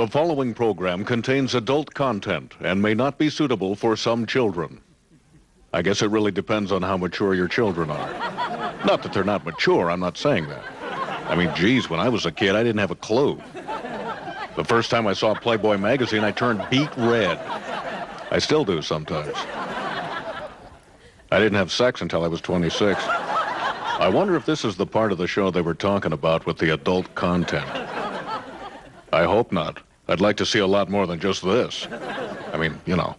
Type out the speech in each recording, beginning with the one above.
The following program contains adult content and may not be suitable for some children. I guess it really depends on how mature your children are. Not that they're not mature, I'm not saying that. I mean, geez, when I was a kid, I didn't have a clue. The first time I saw Playboy magazine, I turned beet red. I still do sometimes. I didn't have sex until I was 26. I wonder if this is the part of the show they were talking about with the adult content. I hope not. I'd like to see a lot more than just this. I mean, you know.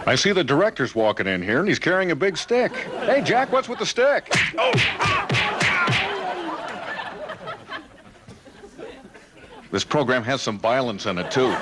I see the director's walking in here, and he's carrying a big stick. Hey, Jack, what's with the stick? Oh! This program has some violence in it, too.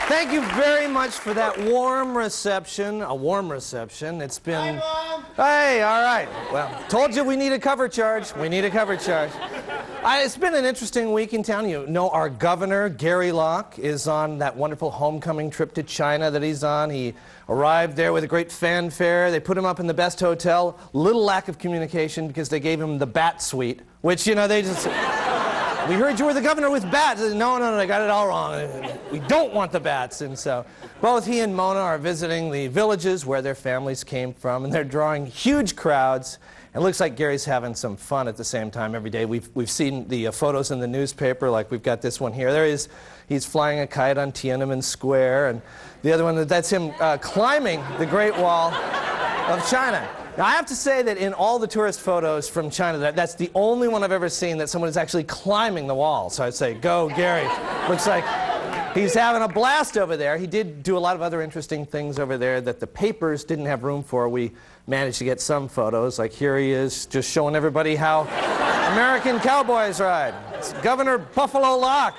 Thank you very much for that warm reception, a warm reception. It's been... Hi, Mom. Hey, all right. Well, told you we need a cover charge. We need a cover charge. It's been an interesting week in town. You know, our governor, Gary Locke, is on that wonderful homecoming trip to China that he's on. He arrived there with a great fanfare. They put him up in the best hotel. Little lack of communication because they gave him the bat suite, which, you know, they just... We heard you were the governor with bats. No, I got it all wrong. We don't want the bats. And so both he and Mona are visiting the villages where their families came from, and they're drawing huge crowds. It looks like Gary's having some fun at the same time every day. We've seen the photos in the newspaper, like we've got this one here. There he is. He's flying a kite on Tiananmen Square, and the other one, that's him climbing the Great Wall of China. Now, I have to say that in all the tourist photos from China, that's the only one I've ever seen that someone is actually climbing the wall. So I'd say, go, Gary. Looks like he's having a blast over there. He did do a lot of other interesting things over there that the papers didn't have room for. We managed to get some photos. Like here he is just showing everybody how American cowboys ride. It's Governor Buffalo Locke.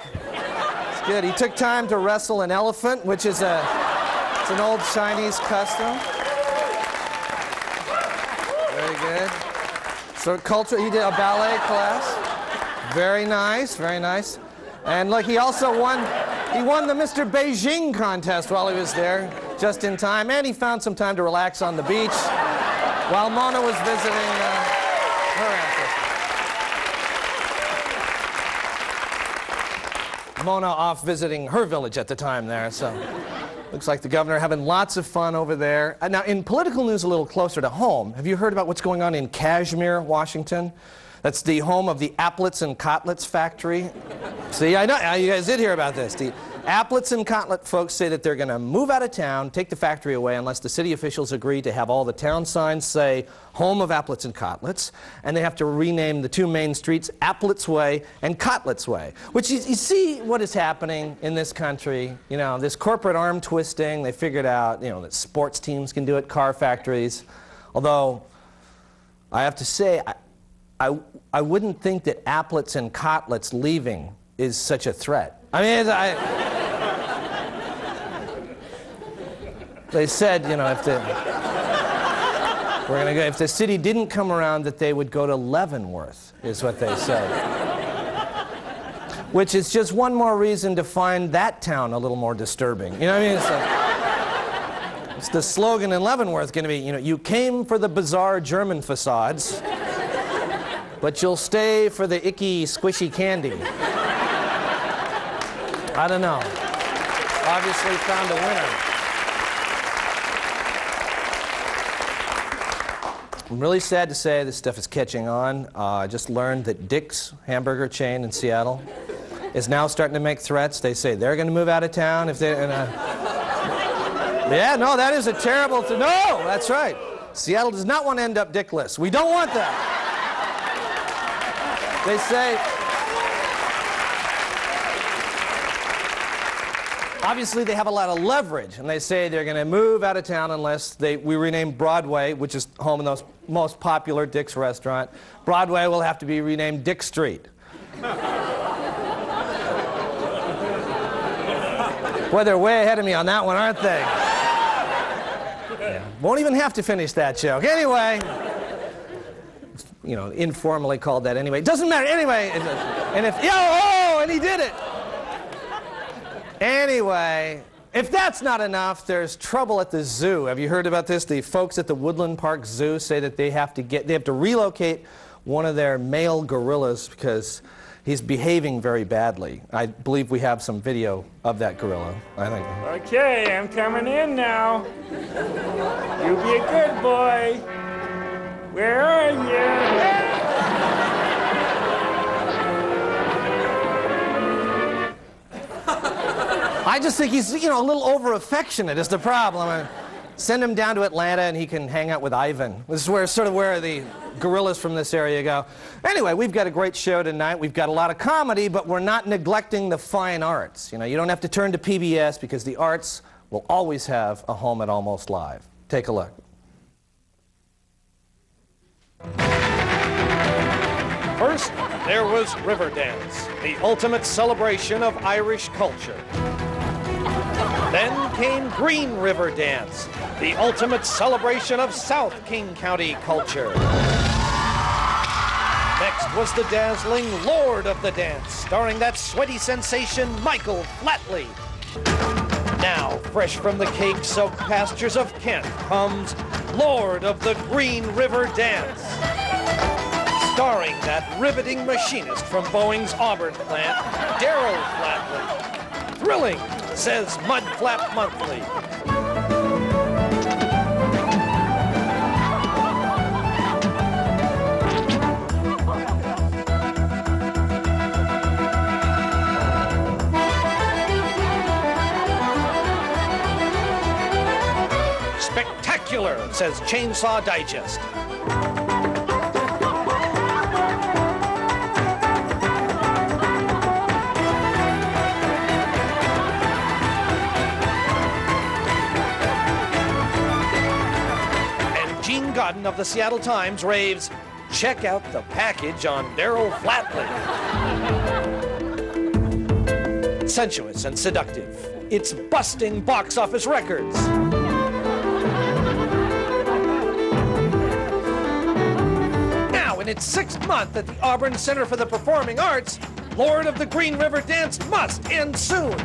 It's good. He took time to wrestle an elephant, which is it's an old Chinese custom. Very good. So culture, he did a ballet class. Very nice, very nice. And look, he also won the Mr. Beijing contest while he was there, just in time. And he found some time to relax on the beach while Mona was visiting her ancestors. Mona off visiting her village at the time there, so... Looks like the governor having lots of fun over there. Now, in political news a little closer to home, have you heard about what's going on in Kashmir, Washington? That's the home of the Applets and Kotlets factory. See, I know, you guys did hear about this. The Applets and Kotlet folks say that they're going to move out of town, take the factory away, unless the city officials agree to have all the town signs say, home of Applets and Kotlets, and they have to rename the two main streets Applets Way and Kotlets Way. Which, you see what is happening in this country, you know, this corporate arm twisting. They figured out, you know, that sports teams can do it, car factories. Although, I have to say, I wouldn't think that Applets and Kotlets leaving is such a threat. I mean, they said, you know, if the city didn't come around, that they would go to Leavenworth, is what they said. Which is just one more reason to find that town a little more disturbing. You know what I mean? It's like, it's the slogan in Leavenworth going to be, you know, you came for the bizarre German facades, but you'll stay for the icky, squishy candy. I don't know. obviously found a winner. I'm really sad to say this stuff is catching on. I just learned that Dick's hamburger chain in Seattle is now starting to make threats. They say they're going to move out of town if they... Yeah, no, that is a terrible thing. No, that's right. Seattle does not want to end up Dickless. We don't want that. They say... Obviously, they have a lot of leverage, and they say they're going to move out of town unless we rename Broadway, which is home of the most popular Dick's restaurant. Broadway will have to be renamed Dick Street. Boy, they're way ahead of me on that one, aren't they? Yeah. Won't even have to finish that joke. Anyway, you know, informally called that anyway. Doesn't matter. Anyway, and if... Oh, and he did it. Anyway, if that's not enough, there's trouble at the zoo. Have you heard about this? The folks at the Woodland Park Zoo say that they have to relocate one of their male gorillas because he's behaving very badly. I believe we have some video of that gorilla, I think. Okay, I'm coming in now. You be a good boy. Where are you? I just think he's, you know, a little over-affectionate is the problem. Send him down to Atlanta and he can hang out with Ivan. This is sort of where the gorillas from this area go. Anyway, we've got a great show tonight. We've got a lot of comedy, but we're not neglecting the fine arts. You know, you don't have to turn to PBS because the arts will always have a home at Almost Live. Take a look. First, there was River Dance, the ultimate celebration of Irish culture. Then came Green River Dance, the ultimate celebration of South King County culture. Next was the dazzling Lord of the Dance, starring that sweaty sensation, Michael Flatley. Now, fresh from the cake-soaked pastures of Kent, comes Lord of the Green River Dance, starring that riveting machinist from Boeing's Auburn plant, Daryl Flatley. Thrilling, says Mudflap Monthly. Spectacular, says Chainsaw Digest. Of the Seattle Times raves, check out the package on Daryl Flatley. Sensuous and seductive, it's busting box office records. Now, in its 6th month at the Auburn Center for the Performing Arts, Lord of the Green River Dance must end soon.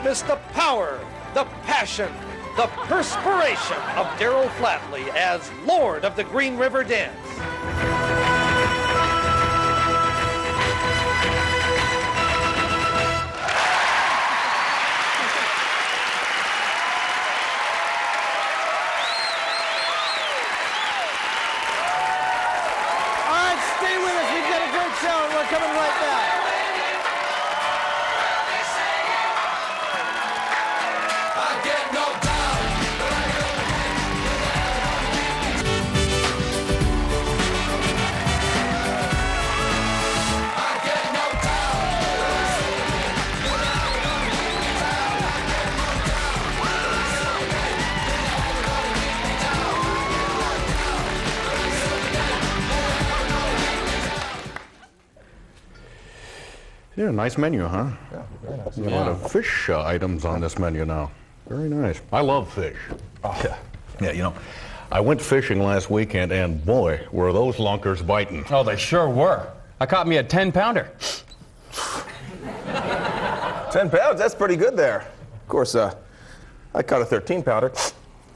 Miss the power, the passion, the perspiration of Daryl Flatley as Lord of the Green River Dance. All right, stay with us. We've got a great show and we're coming right back. Yeah, nice menu, huh? Yeah, very nice. A lot of fish items on this menu now. Very nice. I love fish. Oh. Yeah, you know, I went fishing last weekend, and boy, were those lunkers biting. Oh, they sure were. I caught me a 10-pounder. 10 pounds, that's pretty good there. Of course, I caught a 13-pounder.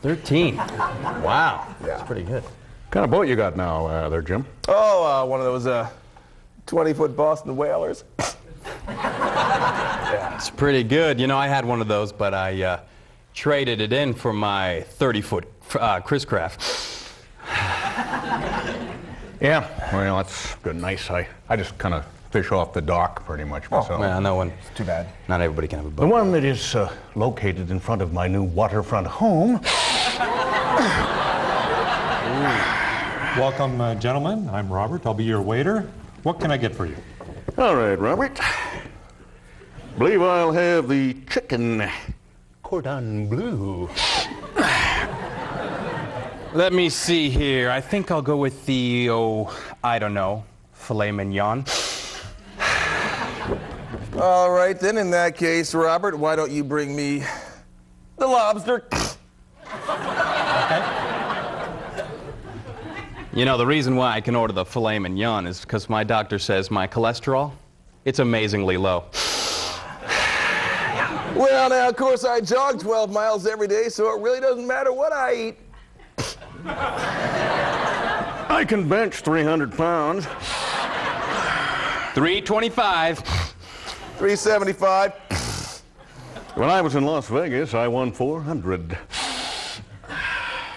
13. Wow. That's pretty good. What kind of boat you got now there, Jim? Oh, one of those 20-foot Boston whalers. It's pretty good. You know, I had one of those, but I traded it in for my 30-foot Chris Craft. Yeah, well, that's good, nice. I just kind of fish off the dock pretty much myself. Well, no one. It's too bad. Not everybody can have a boat. The one that is located in front of my new waterfront home. Welcome, gentlemen. I'm Robert. I'll be your waiter. What can I get for you? All right, Robert. Believe I'll have the chicken cordon bleu. Let me see here. I think I'll go with the, I don't know, filet mignon. All right, then, in that case, Robert, why don't you bring me the lobster? You know, the reason why I can order the filet mignon is because my doctor says my cholesterol, it's amazingly low. Well, now, of course, I jog 12 miles every day, so it really doesn't matter what I eat. I can bench 300 pounds. 325. 375. When I was in Las Vegas, I won 400.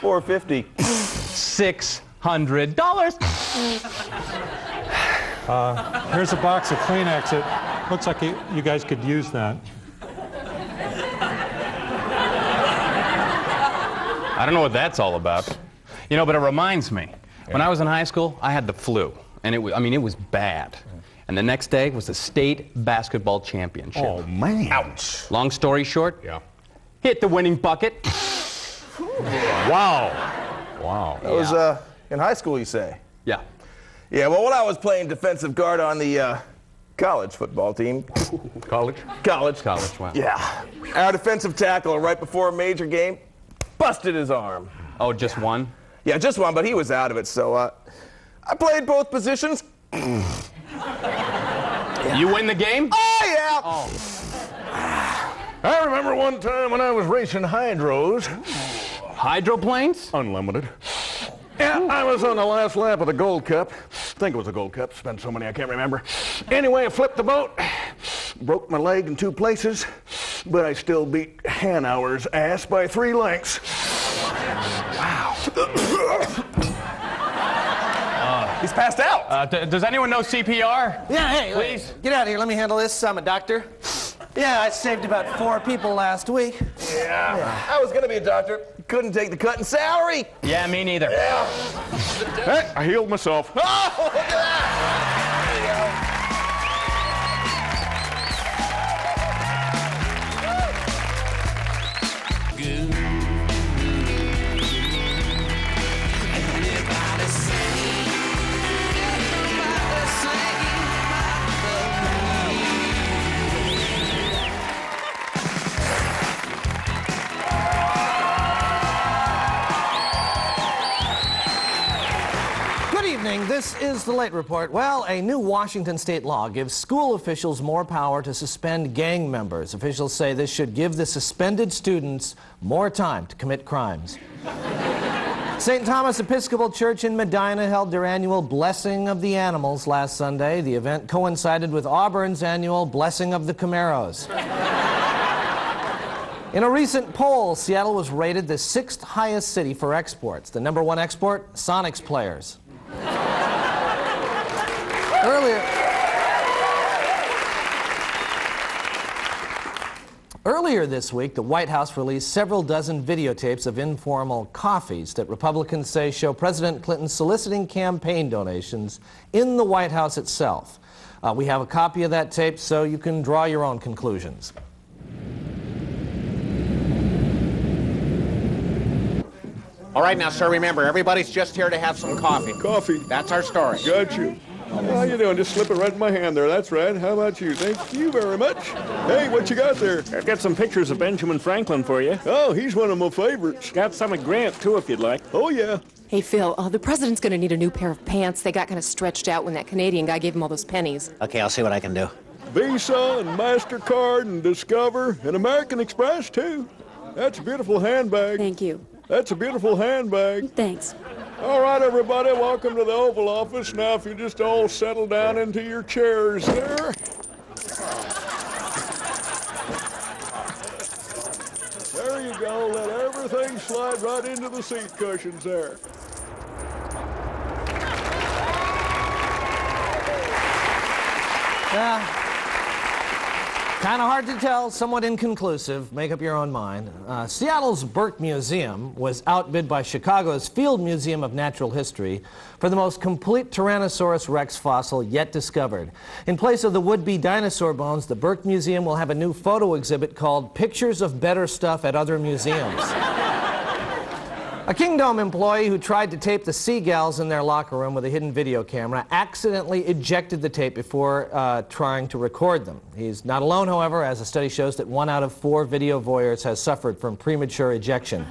450. $600. Here's a box of Kleenex. It looks like you guys could use that. I don't know what that's all about. You know, but it reminds me. When I was in high school, I had the flu. And it was bad. And the next day was the state basketball championship. Oh, man. Ouch. Long story short, Yeah. hit the winning bucket. Wow. Wow. That was in high school, you say? Yeah. Yeah, well, when I was playing defensive guard on the college football team. College? College. Wow. Yeah. Our defensive tackle, right before a major game, busted his arm. Oh, just one? Yeah, just one, but he was out of it, so I played both positions. You win the game? Oh, yeah! Oh. I remember one time when I was racing hydros. Hydroplanes? Unlimited. Yeah, I was on the last lap of the Gold Cup. I think it was the Gold Cup. Spent so many I can't remember. Anyway, I flipped the boat. Broke my leg in 2 places. But I still beat Hanauer's ass by 3 lengths. Wow. He's passed out. Does anyone know CPR? Yeah, hey, Please? get out of here. Let me handle this. I'm a doctor. Yeah, I saved about 4 people last week. Yeah. I was going to be a doctor. Couldn't take the cut in salary. Yeah, me neither. Yeah. Hey, I healed myself. Oh, look at that. There you go. This is the Late Report. Well, a new Washington state law gives school officials more power to suspend gang members. Officials say this should give the suspended students more time to commit crimes. St. Thomas Episcopal Church in Medina held their annual Blessing of the Animals last Sunday. The event coincided with Auburn's annual Blessing of the Camaros. In a recent poll, Seattle was rated the 6th highest city for exports. The #1 export, Sonics players. Earlier this week, the White House released several dozen videotapes of informal coffees that Republicans say show President Clinton soliciting campaign donations in the White House itself. We have a copy of that tape, so you can draw your own conclusions. All right, now, sir, remember, everybody's just here to have some coffee. Coffee. That's our story. Got you. How you doing? Just slip it right in my hand there. That's right. How about you? Thank you very much. Hey, what you got there? I've got some pictures of Benjamin Franklin for you. Oh, he's one of my favorites. Got some of Grant, too, if you'd like. Oh, yeah. Hey, Phil, the president's going to need a new pair of pants. They got kind of stretched out when that Canadian guy gave him all those pennies. Okay, I'll see what I can do. Visa and MasterCard and Discover and American Express, too. That's a beautiful handbag. Thank you. That's a beautiful handbag. Thanks. All right, everybody, welcome to the Oval Office. Now, if you just all settle down into your chairs there. There you go. Let everything slide right into the seat cushions there. Kind of hard to tell, somewhat inconclusive. Make up your own mind. Seattle's Burke Museum was outbid by Chicago's Field Museum of Natural History for the most complete Tyrannosaurus rex fossil yet discovered. In place of the would-be dinosaur bones, the Burke Museum will have a new photo exhibit called Pictures of Better Stuff at Other Museums. A Kingdome employee who tried to tape the seagulls in their locker room with a hidden video camera accidentally ejected the tape before trying to record them. He's not alone, however, as a study shows that 1 out of 4 video voyeurs has suffered from premature ejection.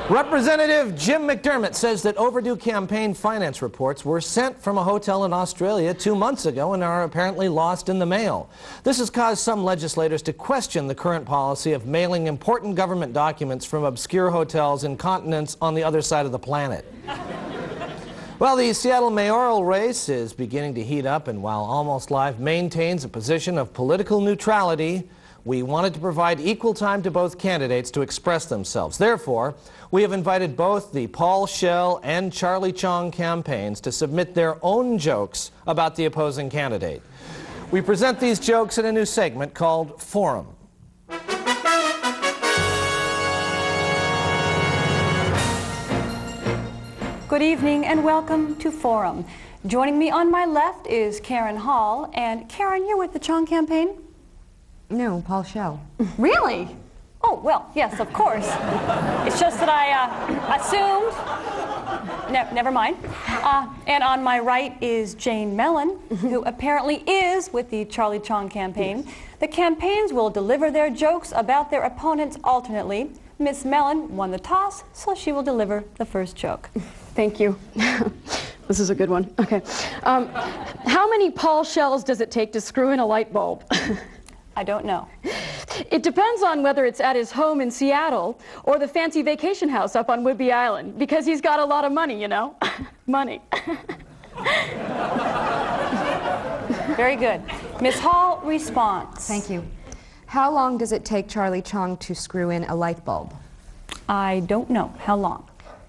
Representative Jim McDermott says that overdue campaign finance reports were sent from a hotel in Australia 2 months ago and are apparently lost in the mail. This has caused some legislators to question the current policy of mailing important government documents from obscure hotels in continents on the other side of the planet. Well, the Seattle mayoral race is beginning to heat up, and while Almost Live maintains a position of political neutrality, we wanted to provide equal time to both candidates to express themselves. Therefore, we have invited both the Paul Schell and Charlie Chong campaigns to submit their own jokes about the opposing candidate. We present these jokes in a new segment called Forum. Good evening and welcome to Forum. Joining me on my left is Karen Hall. And Karen, you're with the Chong campaign? No, Paul Schell. Really? Oh, well, yes, of course. It's just that I assumed. Never mind. And on my right is Jane Mellon, who apparently is with the Charlie Chong campaign. The campaigns will deliver their jokes about their opponents alternately. Miss Mellon won the toss, so she will deliver the first joke. Thank you. This is a good one. Okay. How many Paul Shells does it take to screw in a light bulb? I don't know. It depends on whether it's at his home in Seattle or the fancy vacation house up on Whidbey Island, because he's got a lot of money, you know? Money. Very good. Miss Hall, response. Thank you. How long does it take Charlie Chong to screw in a light bulb? I don't know. How long?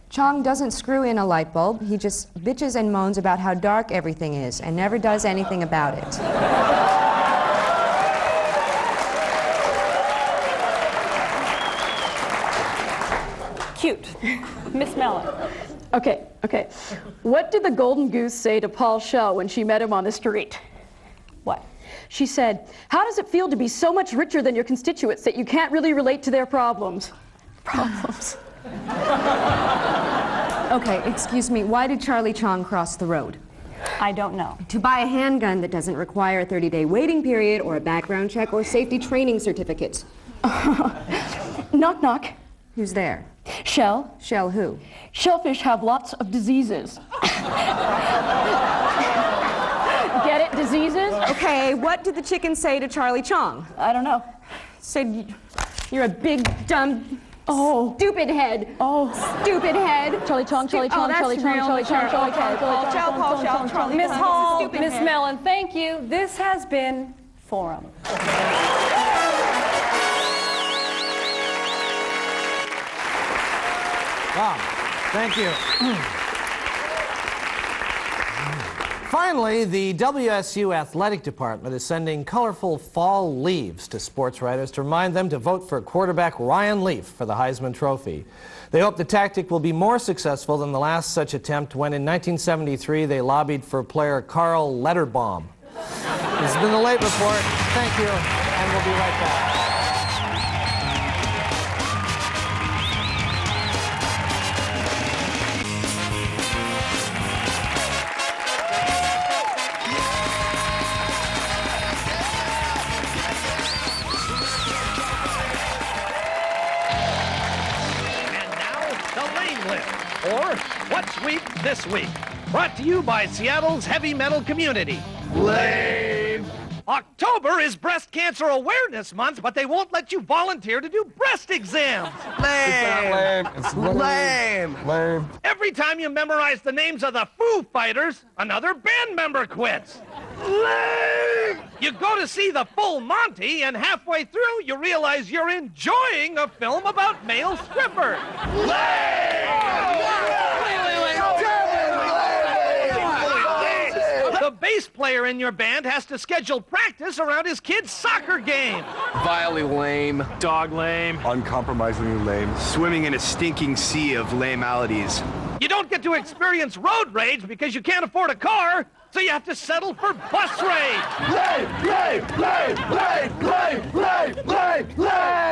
Chong doesn't screw in a light bulb. He just bitches and moans about how dark everything is and never does anything about it. Cute. Miss Mellon. Okay. What did the golden goose say to Paul Schell when she met him on the street? What? She said, "How does it feel to be so much richer than your constituents that you can't really relate to their problems?" Problems. Okay, excuse me. Why did Charlie Chong cross the road? I don't know. To buy a handgun that doesn't require a 30-day waiting period or a background check or safety training certificates. Knock, knock. Who's there? Shell. Shell who? Shellfish have lots of diseases. Get it? Diseases? Okay, what did the chicken say to Charlie Chong? I don't know. Said, "You're a big, dumb, stupid head. Oh, stupid head." Charlie Chong, Charlie Chong, Charlie Chong, Charlie Chong, Charlie Chong, Paul Schell, Charlie Miss Chong. Hall, Stupid Miss head. Mellon, thank you. This has been Forum. Wow, thank you. Finally, the WSU Athletic Department is sending colorful fall leaves to sports writers to remind them to vote for quarterback Ryan Leaf for the Heisman Trophy. They hope the tactic will be more successful than the last such attempt when in 1973 they lobbied for player Carl Letterbaum. This has been the Late Report. Thank you, and we'll be right back. Or What's Week This Week, brought to you by Seattle's heavy metal community. Lame! October is Breast Cancer Awareness Month, but they won't let you volunteer to do breast exams. Lame. It's lame. Lame. Every time you memorize the names of the Foo Fighters, another band member quits. Lame. You go to see the full Monty, and halfway through, you realize you're enjoying a film about male strippers. The bass player in your band has to schedule practice around his kid's soccer game. Vilely lame. Dog lame. Uncompromisingly lame. Swimming in a stinking sea of lame-alities. You don't get to experience road rage because you can't afford a car, so you have to settle for bus rage.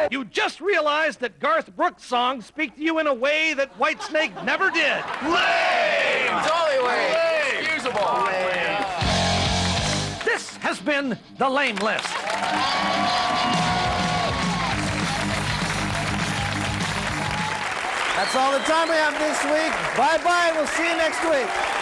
You just realized that Garth Brooks' songs speak to you in a way that Whitesnake never did. Totally lame. Excusable. This has been the Lame List. That's all the time we have this week. Bye-bye. We'll see you next week.